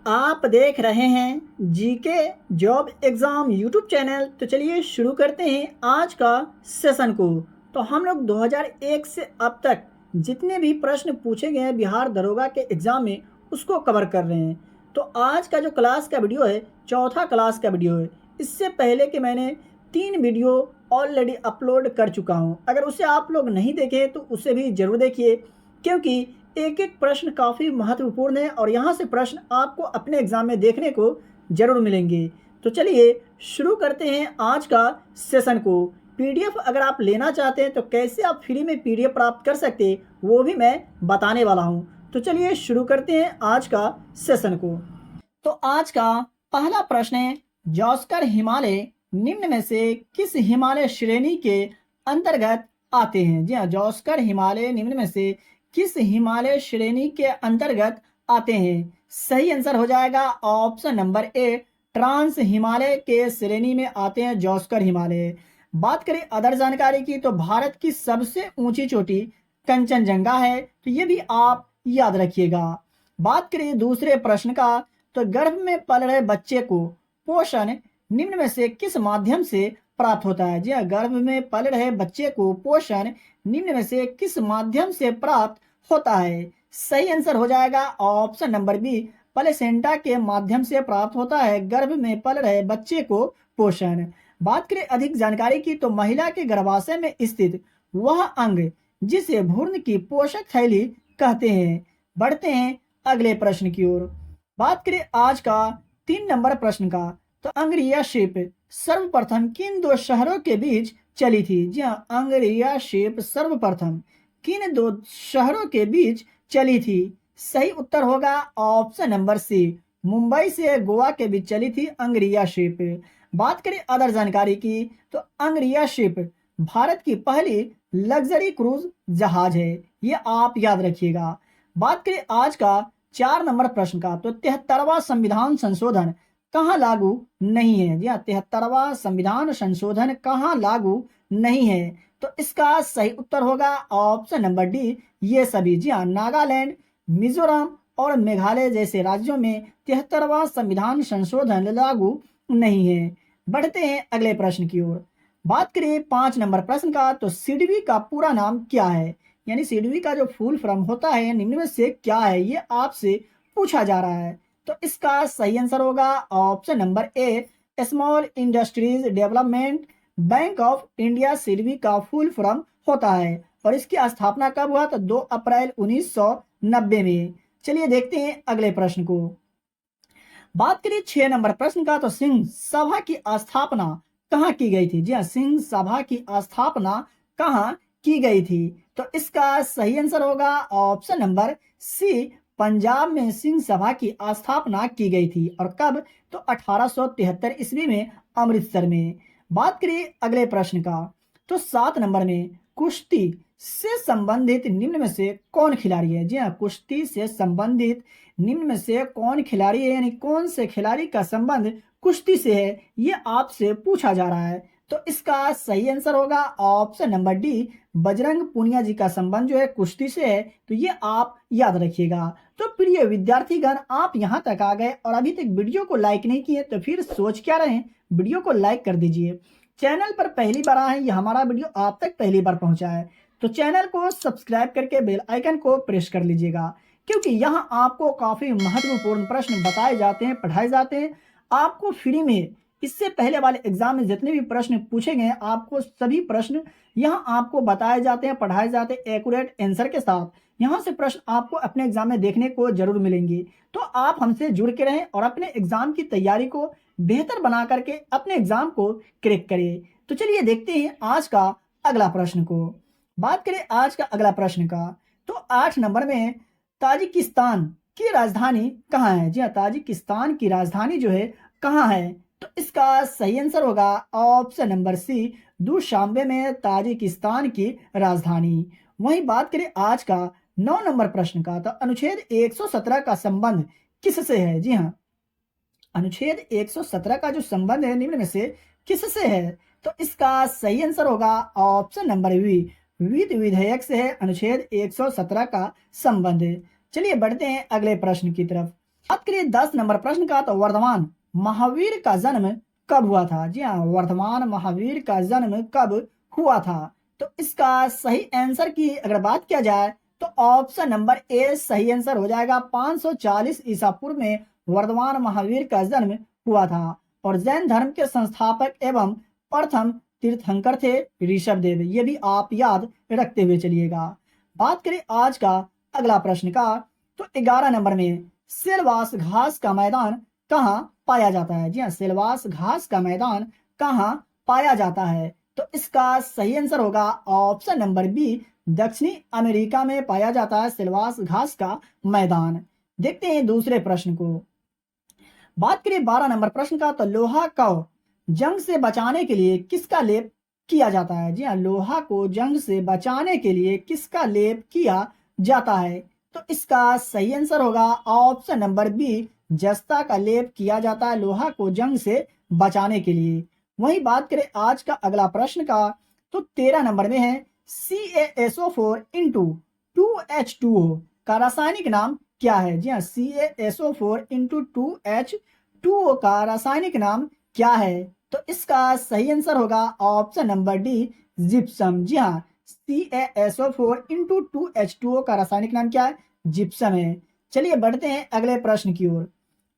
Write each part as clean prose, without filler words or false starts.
आप देख रहे हैं GK job exam YouTube channel. तो चलिए शुरू करते हैं आज का सेशन को। तो हम लोग 2001 से अब तक जितने भी प्रश्न पूछे गए हैं बिहार दरोगा के एग्ज़ाम में उसको कवर कर रहे हैं। तो आज का जो क्लास का वीडियो है चौथा क्लास का वीडियो है। इससे पहले कि मैंने 3 वीडियो ऑलरेडी अपलोड कर चुका हूँ। अगर उसे आप लोग नहीं देखे तो उसे भी ज़रूर देखिए, क्योंकि एक एक प्रश्न काफ़ी महत्वपूर्ण है और यहाँ से प्रश्न आपको अपने एग्ज़ाम में देखने को ज़रूर मिलेंगे। तो चलिए शुरू करते हैं आज का सेशन को। पीडीएफ अगर आप लेना चाहते हैं तो कैसे आप फ्री में पीडीएफ प्राप्त कर सकते हैं वो भी मैं बताने वाला हूँ। तो चलिए शुरू करते हैं आज का सेशन को। तो आज का पहला प्रश्न है, जॉस्कर हिमालय निम्न में से किस हिमालय श्रेणी के अंतर्गत आते हैं? जी हाँ, जॉस्कर हिमालय निम्न में से किस हिमालय श्रेणी के अंतर्गत आते हैं? सही आंसर हो जाएगा option number A, trans Himalaya के श्रेणी में आते हैं जॉस्कर हिमालय। बात करें अदर जानकारी की तो भारत की सबसे ऊंची चोटी कंचनजंगा है, तो ये भी आप याद रखिएगा। बात करें दूसरे प्रश्न का तो गर्भ में पल रहे बच्चे को पोषण निम्न में से किस माध्यम से प्राप्त होता है? जी हाँ, गर्भ में पल रहे बच्चे को पोषण निम्न में से किस माध्यम से प्राप्त होता है? सही आंसर हो जाएगा ऑप्शन नंबर बी, प्लेसेंटा के माध्यम से प्राप्त होता है गर्भ में पल रहे बच्चे को पोषण। बात करें अधिक जानकारी की तो महिला के गर्भाशय में स्थित वह अंग जिसे भ्रूण की पोषक थैली कहते हैं। बढ़ते हैं अगले प्रश्न की ओर। बात करें आज का 3 नंबर प्रश्न का तो अंग्रेया शिप सर्वप्रथम किन 2 शहरों के बीच चली थी? जी हाँ, अंग्रेया शिप सर्वप्रथम किन 2 शहरों के बीच चली थी? सही उत्तर होगा ऑप्शन नंबर सी, मुंबई से गोवा के बीच चली थी अंग्रेया शिप। बात करें अदर जानकारी की तो अंग्रेया शिप भारत की पहली लग्जरी क्रूज जहाज है, ये आप याद रखिएगा। बात करें आज का 4 नंबर प्रश्न का तो 73वां संविधान संशोधन कहाँ लागू नहीं है? जी हाँ, 73वां संविधान संशोधन कहाँ लागू नहीं है? तो इसका सही उत्तर होगा ऑप्शन नंबर डी, ये सभी। जी हाँ, नागालैंड, मिजोरम और मेघालय जैसे राज्यों में 73वां संविधान संशोधन लागू नहीं है। बढ़ते हैं अगले प्रश्न की ओर। बात करें 5 नंबर प्रश्न का तो सिडबी का पूरा नाम क्या है? यानी सिडबी का जो फुल फॉर्म होता है निम्न में से क्या है, ये आपसे पूछा जा रहा है। तो इसका सही आंसर होगा option number A, small industries development bank of India SIDBI का फुल फॉर्म होता है और इसकी स्थापना कब हुआ? तो 2 अप्रैल 1990 में। चलिए देखते हैं अगले प्रश्न को। बात करिए 6 नंबर प्रश्न का तो सिंह सभा की स्थापना कहाँ की गई थी? जी हाँ, सिंह सभा की स्थापना कहाँ की गई थी? तो इसका सही आंसर होगा ऑप्शन नंबर सी, पंजाब में सिंह सभा की स्थापना की गई थी और कब? तो 1873 ईस्वी में अमृतसर में। बात करिए अगले प्रश्न का तो 7 नंबर में कुश्ती से संबंधित निम्न में से कौन खिलाड़ी है? जी हाँ, कुश्ती से संबंधित निम्न में से कौन खिलाड़ी है, यानी कौन से खिलाड़ी का संबंध कुश्ती से है, ये आपसे पूछा जा रहा है। तो इसका सही आंसर होगा option number D, Bajrang Punia ji का संबंध जो है कुश्ती से है, तो ये आप याद रखिएगा। तो प्रिय विद्यार्थीगण, आप यहाँ तक आ गए और अभी तक वीडियो को लाइक नहीं किए तो फिर सोच क्या रहे हैं, वीडियो को लाइक कर दीजिए। चैनल पर पहली बार आए हैं, ये हमारा वीडियो आप तक पहली बार पहुंचा है तो चैनल को सब्सक्राइब करके बेल आइकन को प्रेस कर लीजिएगा, क्योंकि यहाँ आपको काफी महत्वपूर्ण प्रश्न बताए जाते हैं, पढ़ाए जाते हैं आपको फ्री में। इससे पहले वाले एग्जाम में जितने भी प्रश्न पूछे गए आपको सभी प्रश्न यहाँ आपको बताए जाते हैं, पढ़ाए जाते हैं एक्यूरेट आंसर के साथ। यहाँ से प्रश्न आपको अपने एग्जाम में देखने को जरूर मिलेंगे। तो आप हमसे जुड़ के रहें और अपने एग्जाम की तैयारी को बेहतर बना करके अपने एग्जाम को क्रैक करें। तो चलिए देखते हैं आज का अगला प्रश्न को। बात करें आज का अगला प्रश्न का तो 8 नंबर में ताजिकिस्तान की राजधानी कहाँ है? जी हाँ, ताजिकिस्तान की राजधानी जो है कहाँ है? तो इसका सही आंसर होगा ऑप्शन नंबर सी, दुशांबे में ताजिकिस्तान की राजधानी। वहीं बात करें आज का 9 नंबर प्रश्न का तो अनुच्छेद 117 का संबंध किससे है? जी हाँ, अनुच्छेद 117 का जो संबंध है निम्न में से किससे है? तो इसका सही आंसर होगा ऑप्शन नंबर बी, वित्त विधेयक से है अनुच्छेद 117 का संबंध। चलिए बढ़ते हैं अगले प्रश्न की तरफ। बात करिए 10 नंबर प्रश्न का, तो वर्धमान महावीर का जन्म कब हुआ था? जी हाँ, वर्धमान महावीर का जन्म कब हुआ था? तो इसका सही आंसर की अगर बात किया जाए तो ऑप्शन नंबर ए सही आंसर हो जाएगा। 540 ईसा पूर्व में वर्धमान महावीर का जन्म हुआ था और जैन धर्म के संस्थापक एवं प्रथम तीर्थंकर थे ऋषभदेव। ये भी आप याद रखते हुए चलिएगा। बात करें आज का अगला प्रश्न का, तो 11 नंबर में सिलवास घास का मैदान कहाँ पाया जाता है? जी हाँ, सिलवास घास का मैदान कहाँ पाया जाता है? तो इसका सही आंसर होगा ऑप्शन नंबर बी, दक्षिणी अमेरिका में पाया जाता है सिलवास घास का मैदान। देखते हैं दूसरे प्रश्न को। बात करें 12 नंबर प्रश्न का, तो लोहा को जंग से बचाने के लिए किसका लेप किया जाता है? जी हाँ, लोहा को जंग से बचाने के लिए किसका लेप किया जाता है? तो इसका सही आंसर होगा ऑप्शन नंबर बी, जस्ता का लेप किया जाता है लोहा को जंग से बचाने के लिए। वही बात करें आज का अगला प्रश्न का, तो 13 नंबर में है CaSO4 इंटू 2H2O का रासायनिक नाम क्या है? जी हाँ, CaSO4 इंटू 2H2O का रासायनिक नाम क्या है? तो इसका सही आंसर होगा ऑप्शन नंबर डी, जिप्सम। जी हाँ, CaSO4 इंटू 2H2O का रासायनिक नाम क्या है? जिप्सम है। चलिए बढ़ते हैं अगले प्रश्न की ओर।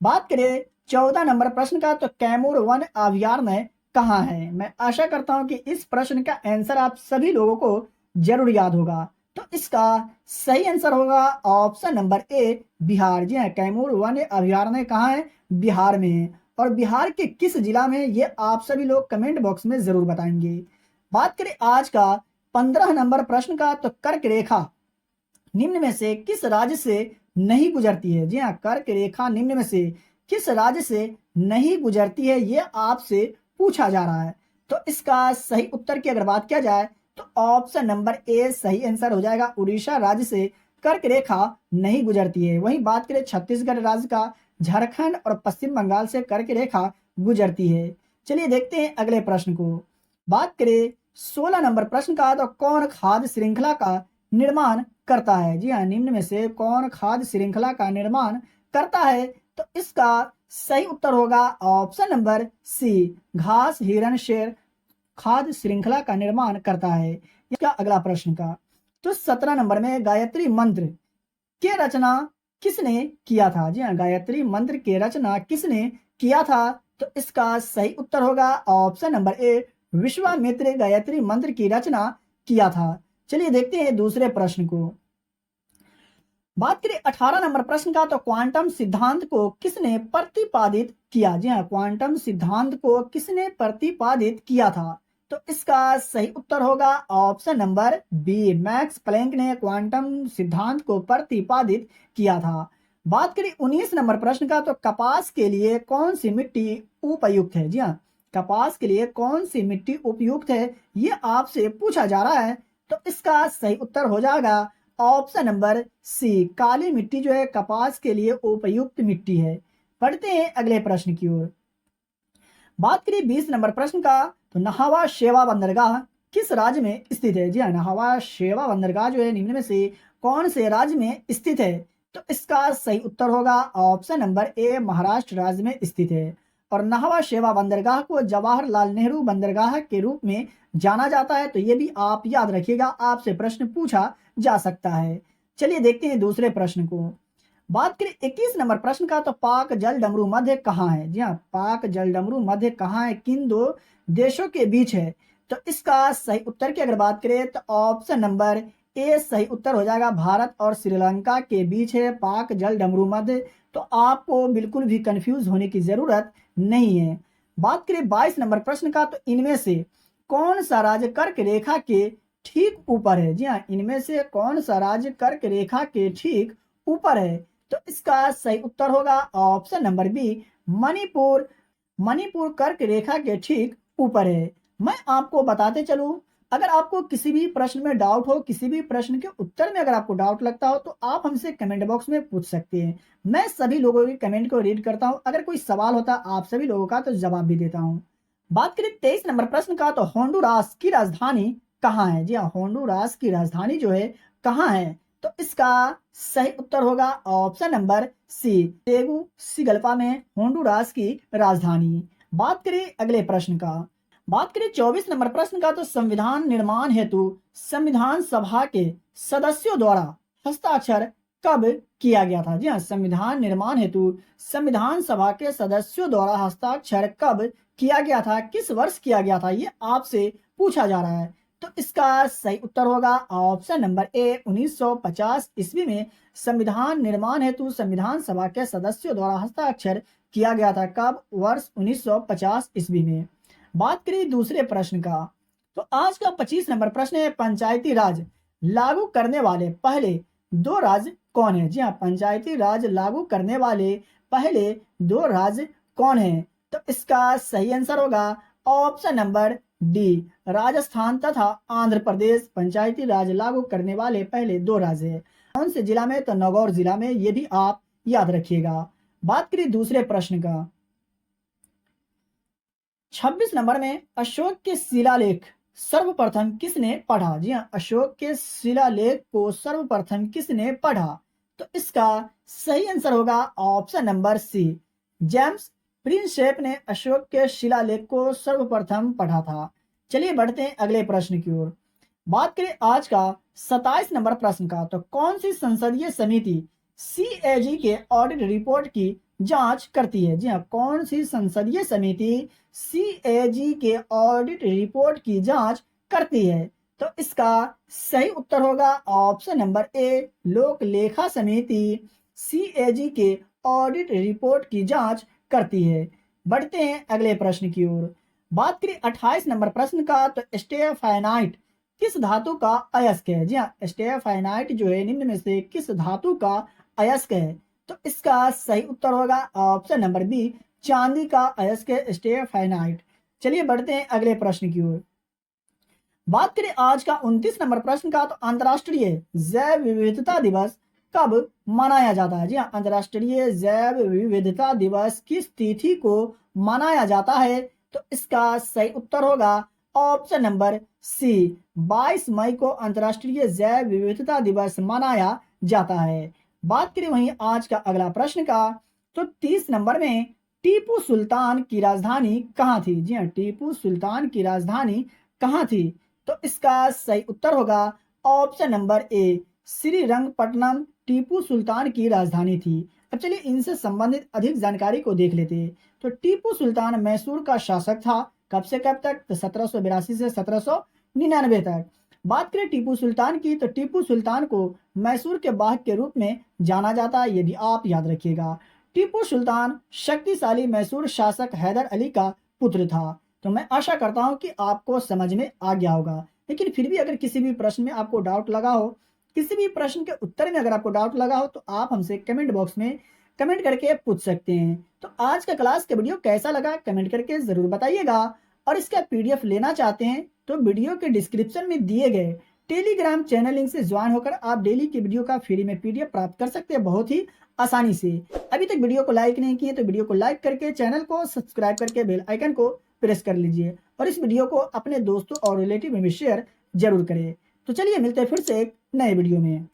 बात करें 14 नंबर प्रश्न का, तो कैमूर वन अभयारण्य कहाँ है? मैं आशा करता हूं कि इस प्रश्न का आंसर आप सभी लोगों को जरूर याद होगा। तो इसका सही आंसर होगा ऑप्शन नंबर ए, बिहार। जी हाँ, कैमूर वन अभयारण्य कहाँ है? बिहार में है। और बिहार के किस जिला में, ये आप सभी लोग कमेंट बॉक्स में जरूर बताएंगे। बात करें आज का 15 नंबर प्रश्न का, तो कर्क रेखा निम्न में से किस राज्य से नहीं गुजरती है? जी हाँ, कर्क रेखा निम्न में से किस राज्य से नहीं गुजरती है, ये आपसे पूछा जा रहा है। तो इसका सही उत्तर की अगर बात किया जाए तो ऑप्शन नंबर ए सही आंसर हो जाएगा। उड़ीसा राज्य से कर्क रेखा नहीं गुजरती है। वहीं बात करें छत्तीसगढ़ राज्य का, झारखंड और पश्चिम बंगाल से कर्क रेखा गुजरती है। चलिए देखते हैं अगले प्रश्न को। बात करें 16 नंबर प्रश्न का, तो कौन खाद्य श्रृंखला का निर्माण करता है? जी हाँ, निम्न में से कौन खाद्य श्रृंखला का निर्माण करता है? तो इसका सही उत्तर होगा ऑप्शन नंबर सी, घास हिरण शेर खाद्य श्रृंखला का निर्माण करता है। इसका अगला प्रश्न का, तो 17 नंबर में गायत्री मंत्र के रचना किसने किया था? जी हाँ, गायत्री मंत्र के रचना किसने किया था? तो इसका सही उत्तर होगा ऑप्शन नंबर ए, विश्वामित्र गायत्री मंत्र की रचना किया था। चलिए देखते हैं दूसरे प्रश्न को। बात करें 18 नंबर प्रश्न का, तो क्वांटम सिद्धांत को किसने प्रतिपादित किया? जी हाँ, क्वांटम सिद्धांत को किसने प्रतिपादित किया था? तो इसका सही उत्तर होगा option number B, Max Planck ने क्वांटम सिद्धांत को प्रतिपादित किया था। बात करें 19 नंबर प्रश्न का, तो कपास के लिए कौन सी मिट्टी उपयुक्त है? जी हाँ, कपास के लिए कौन सी मिट्टी उपयुक्त है, ये आपसे पूछा जा रहा है। तो इसका सही उत्तर हो जाएगा ऑप्शन नंबर सी, काली मिट्टी जो है कपास के लिए उपयुक्त मिट्टी है। पढ़ते हैं अगले प्रश्न की ओर। बात करें 20 नंबर प्रश्न का, तो नहावा शेवा बंदरगाह किस राज्य में स्थित है? जी हाँ, नहावा शेवा बंदरगाह जो है निम्न में से कौन से राज्य में स्थित है? तो इसका सही उत्तर होगा ऑप्शन नंबर ए, महाराष्ट्र राज्य में स्थित है। और नहावा शेवा बंदरगाह को जवाहरलाल नेहरू बंदरगाह के रूप में जाना जाता है। तो ये भी आप याद रखिएगा, आपसे प्रश्न पूछा जा सकता है। चलिए देखते हैं दूसरे प्रश्न को। बात करें 21 नंबर प्रश्न का, तो पाक जल डमरू मध्य कहाँ है? जी हाँ, पाक जल डमरू मध्य कहाँ है, किन दो देशों के बीच है? तो इसका सही उत्तर की अगर बात करें तो ऑप्शन नंबर ए सही उत्तर हो जाएगा, भारत और श्रीलंका के बीच है पाक जल डमरू मध्य। तो आपको बिल्कुल भी कंफ्यूज होने की जरूरत नहीं है। बात करें 22 नंबर प्रश्न का, तो इनमें से कौन सा राज्य कर्क रेखा के ठीक ऊपर है? जी हाँ, इनमें से कौन सा राज्य कर्क रेखा के ठीक ऊपर है? तो इसका सही उत्तर होगा option number B, Manipur. Manipur कर्क रेखा के ठीक ऊपर है। मैं आपको बताते चलूं, अगर आपको किसी भी प्रश्न में डाउट हो, किसी भी प्रश्न के उत्तर में अगर आपको डाउट लगता हो, तो आप हमसे कमेंट बॉक्स में पूछ सकते हैं। मैं सभी लोगों के कमेंट को रीड करता हूं। अगर कोई सवाल होता है आप सभी लोगों का, तो जवाब भी देता हूं। बात करें 23 नंबर प्रश्न का, तो होंडुरास की राजधानी कहाँ है? जी हाँ, होंडुरास की राजधानी जो है कहाँ है? तो इसका सही उत्तर होगा ऑप्शन नंबर सी, तेगुसिगल्पा में होंडुरास की राजधानी। बात करें अगले प्रश्न का, बात करें 24 नंबर प्रश्न का, तो संविधान निर्माण हेतु संविधान सभा के सदस्यों द्वारा हस्ताक्षर कब किया गया था? जी हाँ, संविधान निर्माण हेतु संविधान सभा के सदस्यों द्वारा हस्ताक्षर कब किया गया था, किस वर्ष किया गया था, ये आपसे पूछा जा रहा है। तो इसका सही उत्तर होगा ऑप्शन नंबर ए, 1950 ईस्वी में संविधान निर्माण हेतु संविधान सभा के सदस्यों द्वारा हस्ताक्षर किया गया था। कब? वर्ष 1950 ईस्वी में। बात करें दूसरे प्रश्न का, तो आज का 25 नंबर प्रश्न है, पंचायती राज लागू करने वाले पहले दो राज्य कौन है? जी हाँ, पंचायती राज लागू करने वाले पहले दो राज्य कौन है? तो इसका सही आंसर होगा ऑप्शन नंबर डी, राजस्थान तथा आंध्र प्रदेश पंचायती राज लागू करने वाले पहले दो राज्य है। कौन से जिला में? तो नागौर जिला में, ये भी आप याद रखिएगा। बात करें दूसरे प्रश्न का, 26 नंबर में अशोक के शिलालेख सर्वप्रथम किसने पढ़ा? जी हाँ, अशोक के शिलालेख को सर्वप्रथम किसने पढ़ा? तो इसका सही आंसर होगा option number C, James Prinsep ने अशोक के शिलालेख को सर्वप्रथम पढ़ा था। चलिए बढ़ते हैं अगले प्रश्न की ओर। बात करें आज का 27 नंबर प्रश्न का, तो कौन सी संसदीय समिति सीएजी के ऑडिट रिपोर्ट की जांच करती है? जी हाँ, कौन सी संसदीय समिति सीएजी के ऑडिट रिपोर्ट की जांच करती है? तो इसका सही उत्तर होगा ऑप्शन नंबर ए, लोक लेखा समिति सीएजी के ऑडिट रिपोर्ट की जांच करती है। बढ़ते हैं अगले प्रश्न की ओर। बात करें 28 नंबर प्रश्न का, तो स्टेफेनाइट किस धातु का अयस्क है? जी हाँ, स्टेफेनाइट जो है निम्न में से किस धातु का अयस्क है? तो इसका सही उत्तर होगा ऑप्शन नंबर बी, चांदी का अयस्क है स्टेफेनाइट। चलिए बढ़ते हैं अगले प्रश्न की ओर। बात करें आज का 29 नंबर प्रश्न का, तो अंतर्राष्ट्रीय जैव विविधता दिवस कब मनाया जाता है? जी हाँ, अंतर्राष्ट्रीय जैव विविधता दिवस किस तिथि को मनाया जाता है? तो इसका सही उत्तर होगा ऑप्शन नंबर सी, 22 मई को अंतर्राष्ट्रीय जैव विविधता दिवस मनाया जाता है। बात करें वहीं आज का अगला प्रश्न का, तो 30 नंबर में टीपू सुल्तान की राजधानी कहाँ थी? जी हाँ, टीपू सुल्तान की राजधानी कहाँ थी? तो इसका सही उत्तर होगा option number A, Srirangapatna Tipu Sultan की राजधानी थी। अब चलिए इनसे संबंधित अधिक जानकारी को देख लेते हैं। तो टीपू सुल्तान मैसूर का शासक था। कब से कब तक? तो 1782 से 1799 तक। बात करें टीपू सुल्तान की, तो टीपू सुल्तान को मैसूर के बाघ के रूप में जाना जाता है, ये भी आप याद रखिएगा। टीपू सुल्तान शक्तिशाली मैसूर शासक हैदर अली का पुत्र था। तो मैं आशा करता हूं कि आपको समझ में आ गया होगा। लेकिन फिर भी अगर किसी भी प्रश्न में आपको डाउट लगा हो, किसी भी प्रश्न के उत्तर में अगर आपको डाउट लगा हो, तो आप हमसे कमेंट बॉक्स में कमेंट करके पूछ सकते हैं। तो आज का क्लास का वीडियो कैसा लगा कमेंट करके जरूर बताइएगा। और इसका पीडीएफ लेना चाहते हैं तो वीडियो के डिस्क्रिप्शन में दिए गए टेलीग्राम चैनल लिंक से ज्वाइन होकर आप डेली की वीडियो का फ्री में पीडीएफ प्राप्त कर सकते हैं बहुत ही आसानी से। अभी तक वीडियो को लाइक नहीं किए तो वीडियो को लाइक करके चैनल को सब्सक्राइब करके बेल आइकन को प्रेस कर लीजिए और इस वीडियो को अपने दोस्तों और रिलेटिव में भी शेयर जरूर करें। तो चलिए मिलते हैं फिर से एक नए वीडियो में।